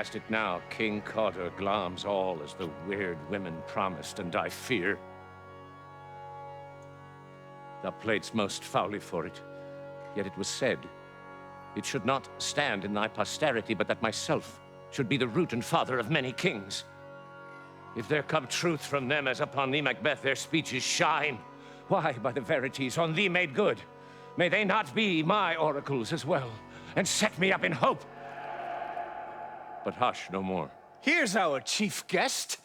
past it now. King Cawdor glams all as the weird women promised, and I fear thou playedst most foully for it. Yet it was said, it should not stand in thy posterity, but that myself should be the root and father of many kings. If there come truth from them as upon thee, Macbeth, their speeches shine. Why, by the verities on thee made good, may they not be my oracles as well, and set me up in hope? But hush, no more. Here's our chief guest.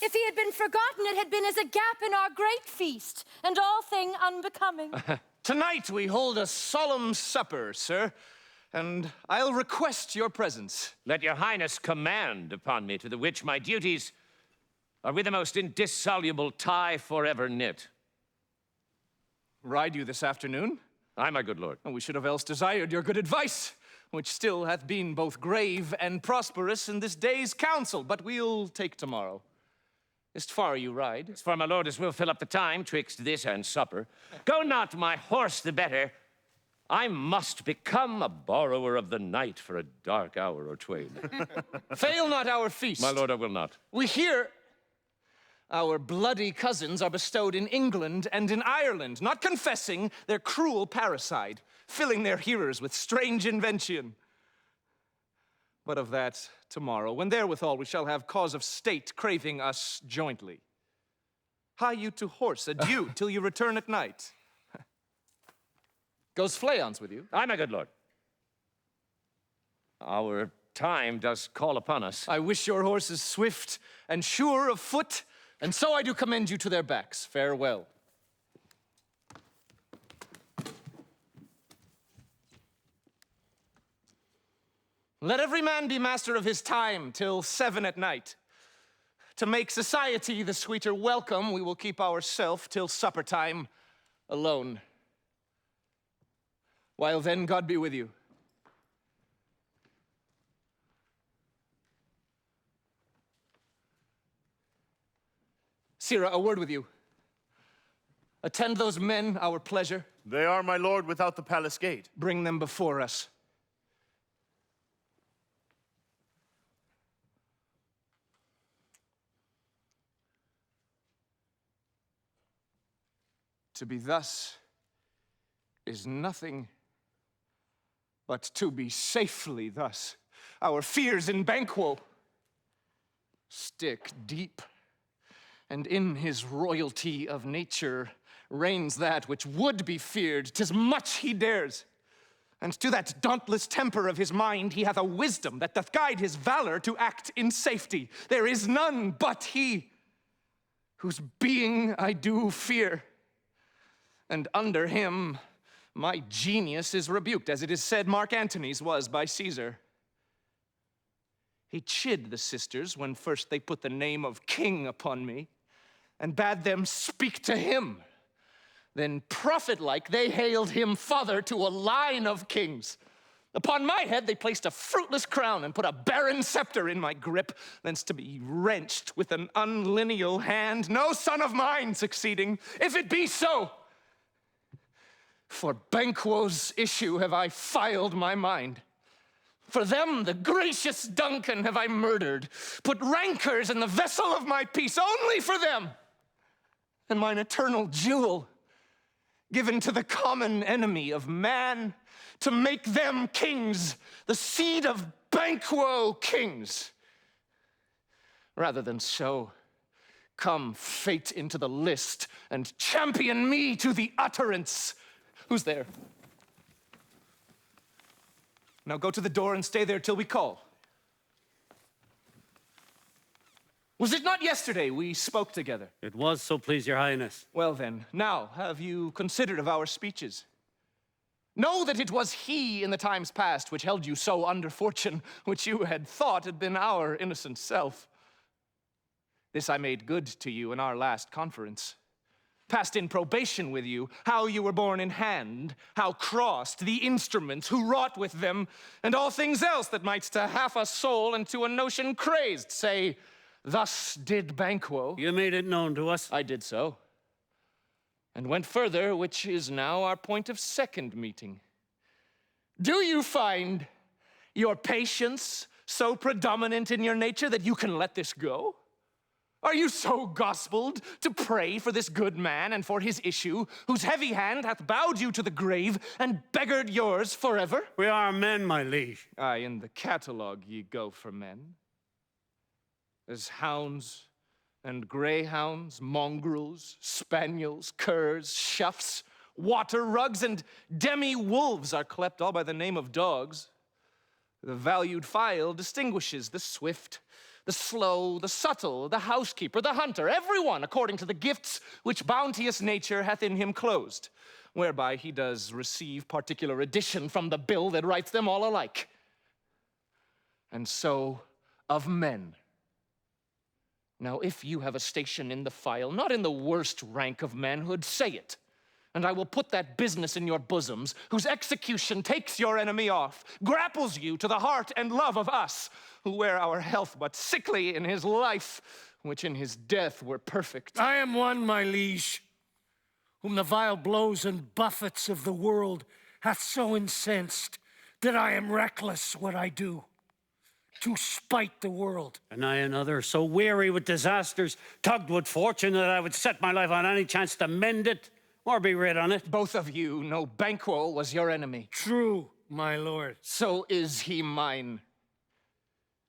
If he had been forgotten, it had been as a gap in our great feast, and all thing unbecoming. Tonight we hold a solemn supper, sir, and I'll request your presence. Let your highness command upon me, to the which my duties are with the most indissoluble tie forever knit. Ride you this afternoon? Aye, my good lord. And we should have else desired your good advice, which still hath been both grave and prosperous in this day's council, but we'll take tomorrow. Is't far you ride? As far, my lord, as will fill up the time twixt this and supper. Go not my horse the better. I must become a borrower of the night for a dark hour or twain. Fail not our feast. My lord, I will not. We hear our bloody cousins are bestowed in England and in Ireland, not confessing their cruel parricide, filling their hearers with strange invention. But of that tomorrow, when therewithal we shall have cause of state craving us jointly. Hie you to horse, adieu, till you return at night. Goes Fleance with you? Aye, my good lord. Our time does call upon us. I wish your horses swift and sure of foot, and so I do commend you to their backs. Farewell. Let every man be master of his time till 7 at night. To make society the sweeter welcome, we will keep ourself till supper time alone. While then, God be with you. Sirrah, a word with you. Attend those men, our pleasure. They are, my lord, without the palace gate. Bring them before us. To be thus is nothing but to be safely thus. Our fears in Banquo stick deep, and in his royalty of nature reigns that which would be feared. 'Tis much he dares, and to that dauntless temper of his mind he hath a wisdom that doth guide his valor to act in safety. There is none but he, whose being I do fear. And under him, my genius is rebuked, as it is said Mark Antony's was by Caesar. He chid the sisters when first they put the name of king upon me, and bade them speak to him. Then prophet-like they hailed him father to a line of kings. Upon my head they placed a fruitless crown and put a barren scepter in my grip, thence to be wrenched with an unlineal hand, no son of mine succeeding, if it be so. For Banquo's issue have I filed my mind. For them, the gracious Duncan, have I murdered, put rancors in the vessel of my peace, only for them, and mine eternal jewel, given to the common enemy of man, to make them kings, the seed of Banquo kings. Rather than so, come fate into the list, and champion me to the utterance. Who's there? Now go to the door and stay there till we call. Was it not yesterday we spoke together? It was, so please your highness. Well then, now have you considered of our speeches? Know that it was he in the times past which held you so under fortune, which you had thought had been our innocent self. This I made good to you in our last conference. Passed in probation with you, how you were borne in hand, how crossed the instruments, who wrought with them, and all things else that might to half a soul and to a notion crazed say, thus did Banquo. You made it known to us. I did so, and went further, which is now our point of second meeting. Do you find your patience so predominant in your nature that you can let this go? Are you so gospeled to pray for this good man and for his issue, whose heavy hand hath bowed you to the grave and beggared yours forever? We are men, my liege. Aye, in the catalogue ye go for men. As hounds and greyhounds, mongrels, spaniels, curs, choughs, water rugs, and demi-wolves are clept all by the name of dogs. The valued file distinguishes the swift, the slow, the subtle, the housekeeper, the hunter, everyone according to the gifts which bounteous nature hath in him closed, whereby he does receive particular addition from the bill that writes them all alike. And so of men. Now, if you have a station in the file, not in the worst rank of manhood, say it, and I will put that business in your bosoms, whose execution takes your enemy off, grapples you to the heart and love of us, who wear our health but sickly in his life, which in his death were perfect. I am one, my liege, whom the vile blows and buffets of the world hath so incensed that I am reckless what I do, to spite the world. And I another, so weary with disasters, tugged with fortune, that I would set my life on any chance to mend it, or be rid on it. Both of you know Banquo was your enemy. True, my lord. So is he mine.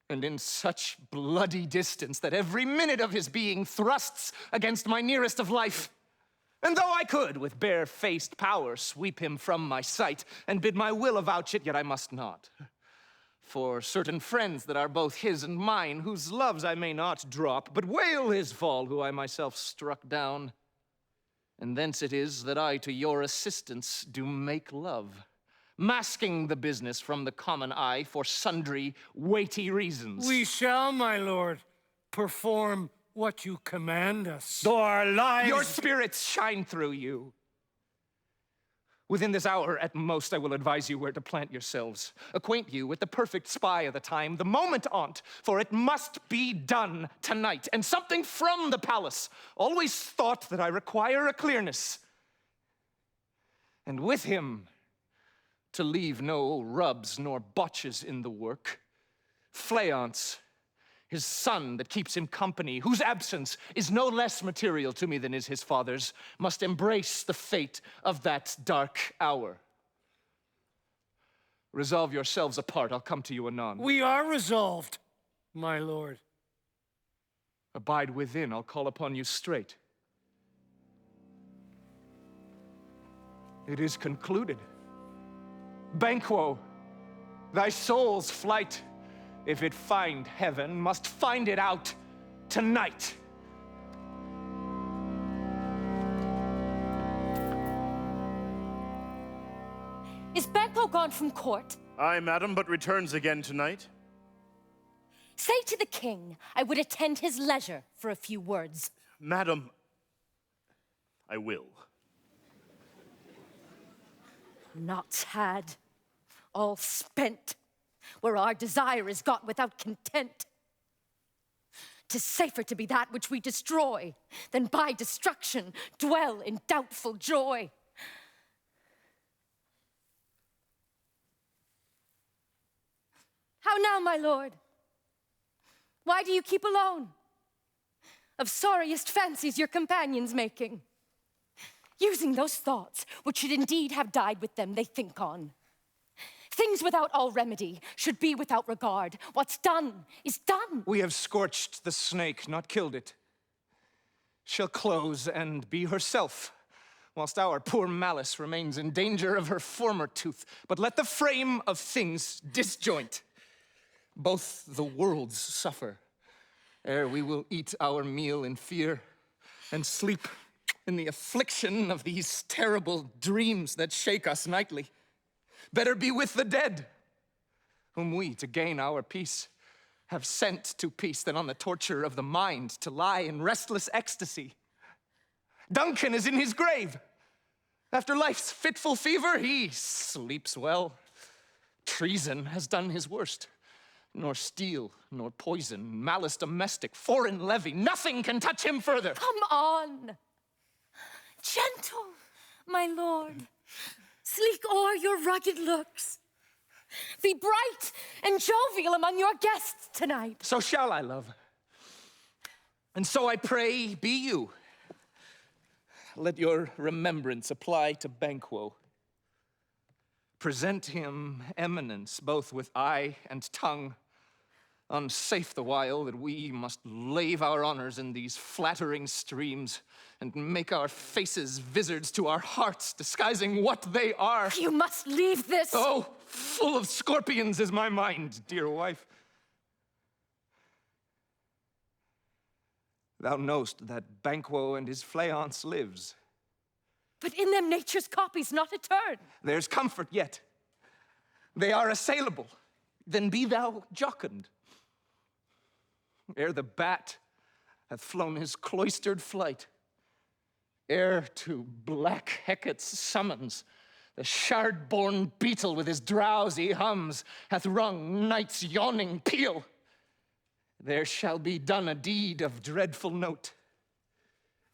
And in such bloody distance that every minute of his being thrusts against my nearest of life. And though I could, with bare-faced power, sweep him from my sight, and bid my will avouch it, yet I must not. For certain friends that are both his and mine, whose loves I may not drop, but wail his fall, who I myself struck down. And thence it is that I to your assistance do make love, masking the business from the common eye for sundry weighty reasons. We shall, my lord, perform what you command us. Though our lives... Your spirits shine through you. Within this hour, at most, I will advise you where to plant yourselves. Acquaint you with the perfect spy of the time, the moment on't, for it must be done tonight, and something from the palace. Always thought that I require a clearness. And with him, to leave no rubs nor botches in the work, Fleance, his son that keeps him company, whose absence is no less material to me than is his father's, must embrace the fate of that dark hour. Resolve yourselves apart, I'll come to you anon. We are resolved, my lord. Abide within, I'll call upon you straight. It is concluded. Banquo, thy soul's flight, if it find heaven, must find it out tonight. Is Banquo gone from court? Aye, madam, but returns again tonight. Say to the king I would attend his leisure for a few words. Madam, I will. Not had, all spent, where our desire is got without content. 'Tis safer to be that which we destroy than by destruction dwell in doubtful joy. How now, my lord? Why do you keep alone? Of sorriest fancies your companions making, using those thoughts which should indeed have died with them they think on. Things without all remedy should be without regard. What's done is done. We have scorched the snake, not killed it. She'll close and be herself, whilst our poor malice remains in danger of her former tooth. But let the frame of things disjoint. Both the worlds suffer, ere we will eat our meal in fear and sleep in the affliction of these terrible dreams that shake us nightly. Better be with the dead, whom we, to gain our peace, have sent to peace, than on the torture of the mind to lie in restless ecstasy. Duncan is in his grave. After life's fitful fever, he sleeps well. Treason has done his worst. Nor steel, nor poison, malice domestic, foreign levy, nothing can touch him further. Come on. Gentle, my lord. Sleek o'er your rugged looks. Be bright and jovial among your guests tonight. So shall I, love. And so I pray, be you. Let your remembrance apply to Banquo. Present him eminence, both with eye and tongue. Unsafe the while that we must lave our honors in these flattering streams and make our faces vizards to our hearts, disguising what they are. You must leave this. Oh, full of scorpions is my mind, dear wife. Thou knowst that Banquo and his fleance lives. But in them nature's copy's not a turn. There's comfort yet. They are assailable. Then be thou jocund. Ere the bat hath flown his cloistered flight, ere to black Hecate's summons the shard-born beetle with his drowsy hums hath rung night's yawning peal, there shall be done a deed of dreadful note.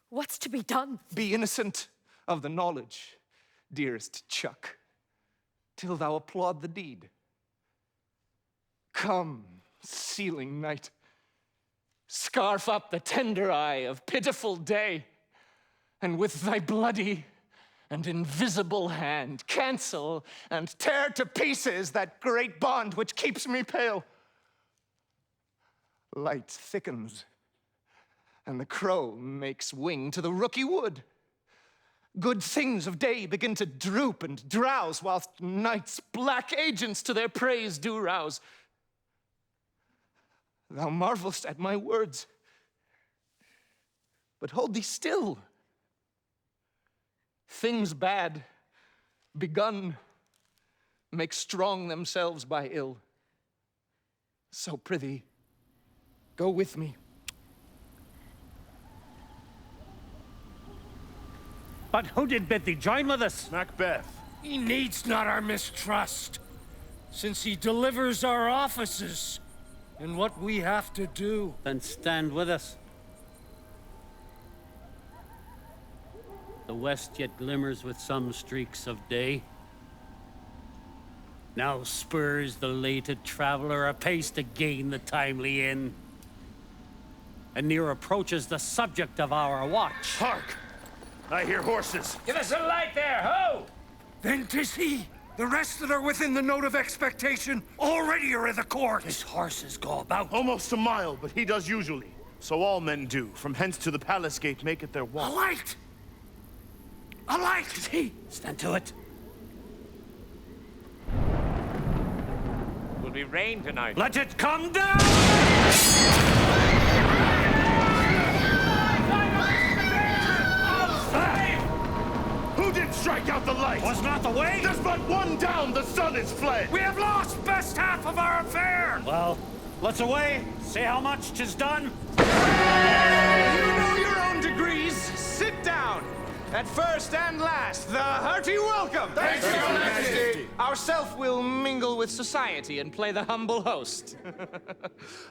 What's to be done? Be innocent of the knowledge, dearest Chuck, till thou applaud the deed. Come, sealing night, scarf up the tender eye of pitiful day, and with thy bloody and invisible hand cancel and tear to pieces that great bond which keeps me pale. Light thickens, and the crow makes wing to the rooky wood. Good things of day begin to droop and drowse, whilst night's black agents to their praise do rouse. Thou marvelst at my words, but hold thee still. Things bad, begun, make strong themselves by ill. So prithee, go with me. But who did bid thee join with us? Macbeth. He needs not our mistrust, since he delivers our offices and what we have to do. Then stand with us. The west yet glimmers with some streaks of day. Now spurs the lated traveler apace to gain the timely inn. And near approaches the subject of our watch. Hark! I hear horses. Give us a light there, ho! Then 'tis he. The rest that are within the note of expectation already are in the court. His horses go about. Almost a mile, but he does usually. So all men do. From hence to the palace gate make it their A walk. light! A light! 'Tis he. Stand to it. Will be rain tonight. Let it come down! Who did strike out the light? Was not the way? There's but one down. The sun is fled. We have lost best half of our affair! Well, let's away. See how much 'tis done. You know your own degrees. Sit down. At first and last, the hearty welcome. Thanks, Your Majesty. Ourself will mingle with society and play the humble host.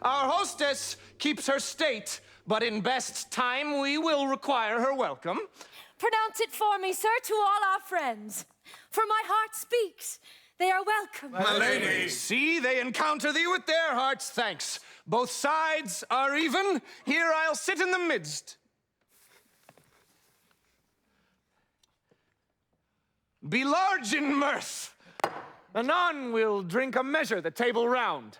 Our hostess keeps her state, but in best time we will require her welcome. Pronounce it for me, sir, to all our friends. For my heart speaks. They are welcome. My lady. See, they encounter thee with their hearts' thanks. Both sides are even. Here I'll sit in the midst. Be large in mirth. Anon we'll drink a measure, the table round.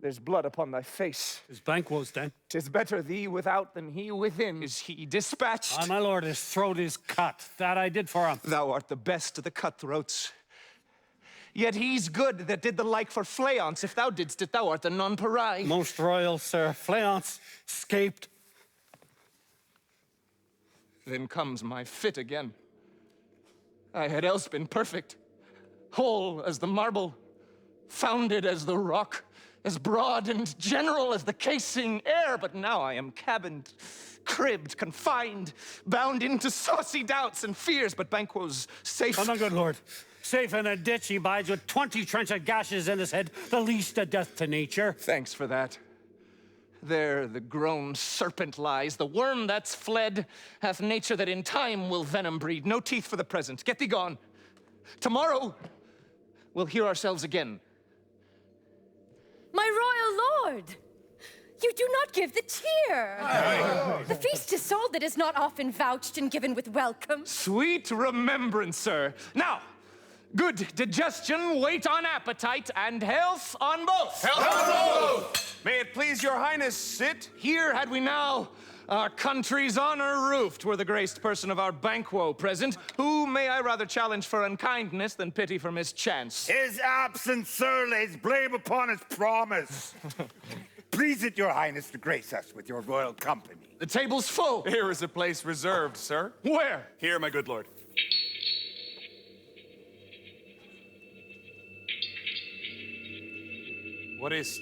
There's blood upon thy face. His Banquo's then. 'Tis better thee without than he within. Is he dispatched? Ah, my lord, his throat is cut. That I did for him. Thou art the best of the cutthroats. Yet he's good that did the like for Fleance. If thou didst it, thou art the nonpareil. Most royal, sir. Fleance escaped. Then comes my fit again. I had else been perfect, whole as the marble, founded as the rock, as broad and general as the casing air, but now I am cabined, cribbed, confined, bound into saucy doubts and fears, but Banquo's safe. Oh, my good lord. Safe in a ditch he bides with 20 trenchant gashes in his head, the least a death to nature. Thanks for that. There the grown serpent lies, the worm that's fled hath nature that in time will venom breed. No teeth for the present. Get thee gone. Tomorrow, we'll hear ourselves again. My royal lord! You do not give the cheer! The feast is sold that is not often vouched and given with welcome. Sweet remembrance, sir. Now, good digestion, wait on appetite, and health on both. Health on both! May it please your highness, sit. Here had we now our country's honor roofed were the graced person of our Banquo present, who may I rather challenge for unkindness than pity for mischance. His absence, sir, lays blame upon his promise. Please it your highness to grace us with your royal company. The table's full. Here is a place reserved, sir. Where? Here, my good lord. What is't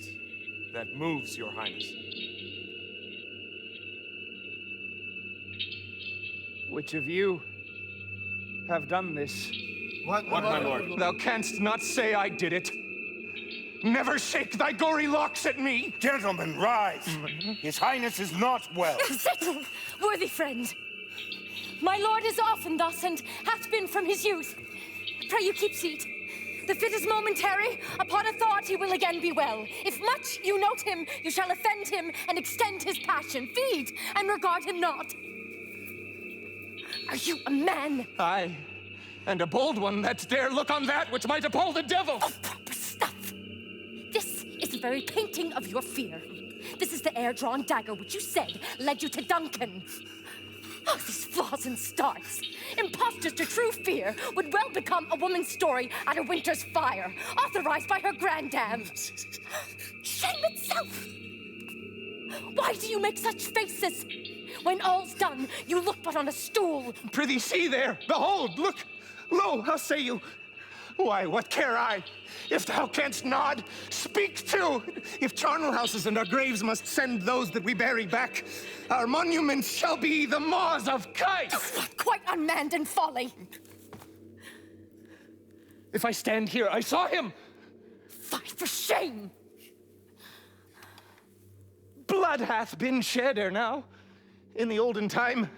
that moves your highness? Which of you have done this? What, my lord? Thou canst not say I did it. Never shake thy gory locks at me! Gentlemen, rise. His highness is not well. Settle, worthy friend. My lord is often thus, and hath been from his youth. Pray you keep seat. The fit is momentary. Upon a thought he will again be well. If much you note him, you shall offend him and extend his passion. Feed and regard him not. Are you a man? Aye, and a bold one that dare look on that which might appall the devil. Oh, proper stuff. This is the very painting of your fear. This is the air-drawn dagger which you said led you to Duncan. Oh, these flaws and starts. Impostors to true fear would well become a woman's story at a winter's fire, authorized by her grandam. Shame itself. Why do you make such faces? When all's done, you look but on a stool. Prithee, see there! Behold, look! Lo, how say you? Why, what care I? If thou canst nod, speak too! If charnel houses and our graves must send those that we bury back, our monuments shall be the maws of kites! Quite unmanned in folly. If I stand here, I saw him! Fie for shame! Blood hath been shed ere now. In the olden time,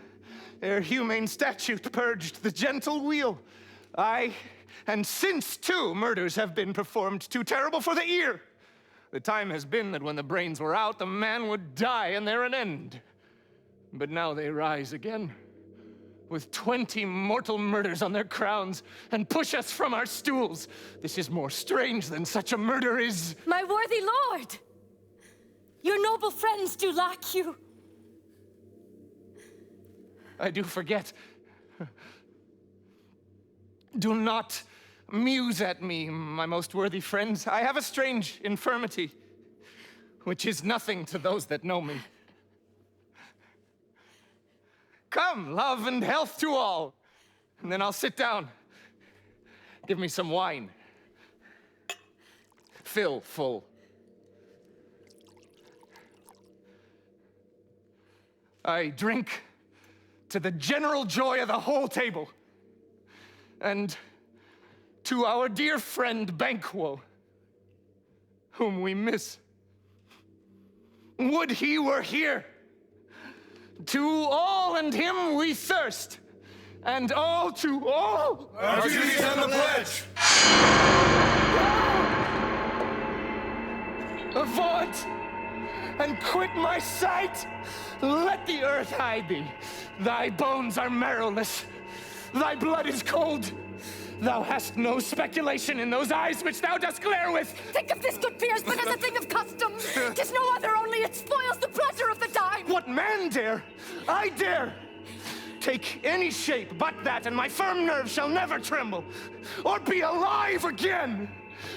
ere humane statute purged the gentle wheel. Aye, and since too, murders have been performed too terrible for the ear. The time has been that when the brains were out, the man would die and there an end. But now they rise again, with 20 mortal murders on their crowns, and push us from our stools. This is more strange than such a murder is. My worthy lord! Your noble friends do lack you. I do forget. Do not muse at me, my most worthy friends. I have a strange infirmity, which is nothing to those that know me. Come, love and health to all. And then I'll sit down. Give me some wine. Fill full. I drink to the general joy of the whole table, and to our dear friend Banquo, whom we miss. Would he were here! To all and him we thirst, and all to all! Our duties and the pledge! Avaunt, and quit my sight! Let the earth hide thee. Thy bones are marrowless. Thy blood is cold. Thou hast no speculation in those eyes which thou dost glare with. Think of this, good peers, but as a thing of custom. 'Tis no other, only it spoils the pleasure of the dime. What man dare? I dare. Take any shape but that, and my firm nerve shall never tremble, or be alive again.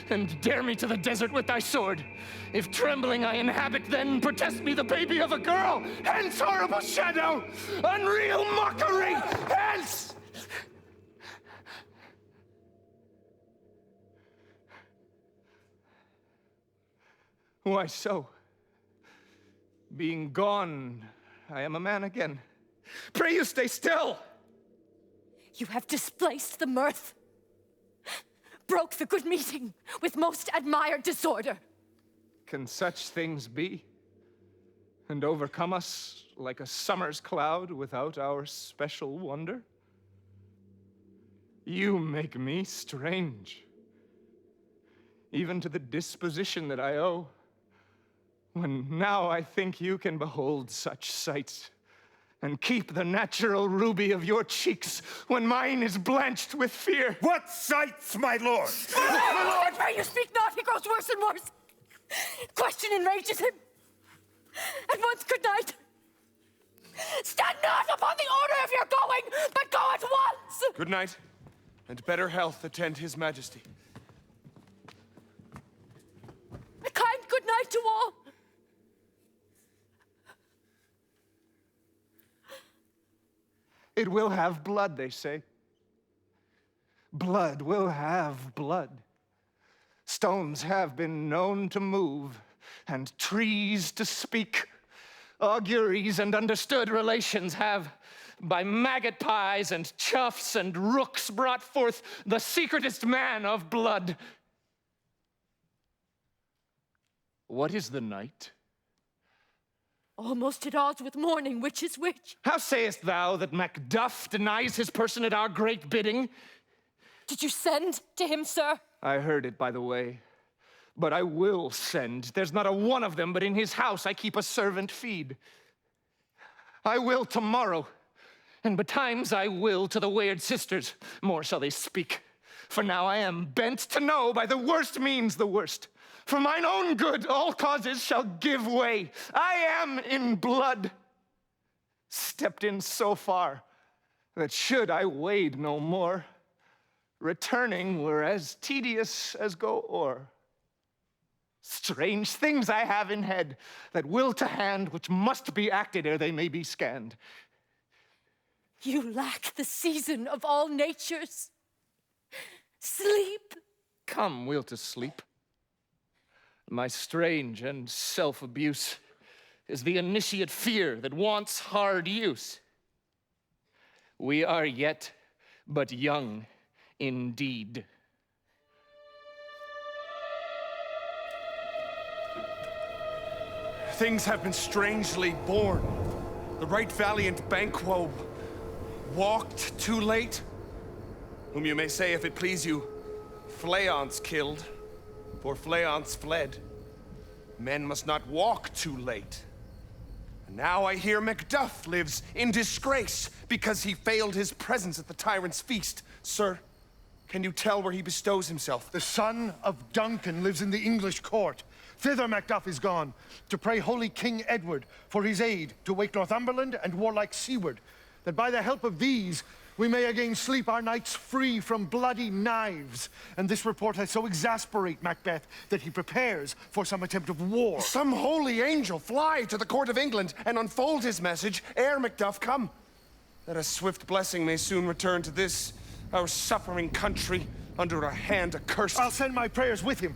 And dare me to the desert with thy sword. If trembling I inhabit, then protest me the baby of a girl. Hence, horrible shadow! Unreal mockery! Hence! Why so? Being gone, I am a man again. Pray you stay still! You have displaced the mirth. Broke the good meeting with most admired disorder. Can such things be? And overcome us like a summer's cloud without our special wonder? You make me strange, even to the disposition that I owe, when now I think you can behold such sights and keep the natural ruby of your cheeks when mine is blanched with fear. What sights, my lord? My lord! The way you speak not, he grows worse and worse. Question enrages him. At once, good night. Stand not upon the order of your going, but go at once! Good night, and better health attend his majesty. A kind good night to all. It will have blood, they say. Blood will have blood. Stones have been known to move, and trees to speak. Auguries and understood relations have, by maggot pies and choughs and rooks, brought forth the secretest man of blood. What is the night? Almost at odds with morning, which is which. How sayest thou that Macduff denies his person at our great bidding? Did you send to him, sir? I heard it by the way, but I will send. There's not a one of them, but in his house I keep a servant feed. I will tomorrow, and betimes I will to the weird sisters. More shall they speak, for now I am bent to know by the worst means the worst. For mine own good, all causes shall give way. I am in blood, stepped in so far that should I wade no more, returning were as tedious as go o'er. Strange things I have in head that will to hand, which must be acted ere they may be scanned. You lack the season of all natures. Sleep. Come, we'll to sleep. My strange and self-abuse is the initiate fear that wants hard use. We are yet but young indeed. Things have been strangely born. The right valiant Banquo walked too late, whom you may say, if it please you, Fleance killed, for Fleance fled. Men must not walk too late. And now I hear Macduff lives in disgrace because he failed his presence at the tyrant's feast. Sir, can you tell where he bestows himself? The son of Duncan lives in the English court. Thither Macduff is gone, to pray holy King Edward for his aid to wake Northumberland and warlike Seward, that by the help of these we may again sleep our nights free from bloody knives. And this report has so exasperate Macbeth that he prepares for some attempt of war. Some holy angel fly to the court of England and unfold his message ere Macduff come, that a swift blessing may soon return to this, our suffering country, under a hand accursed. I'll send my prayers with him.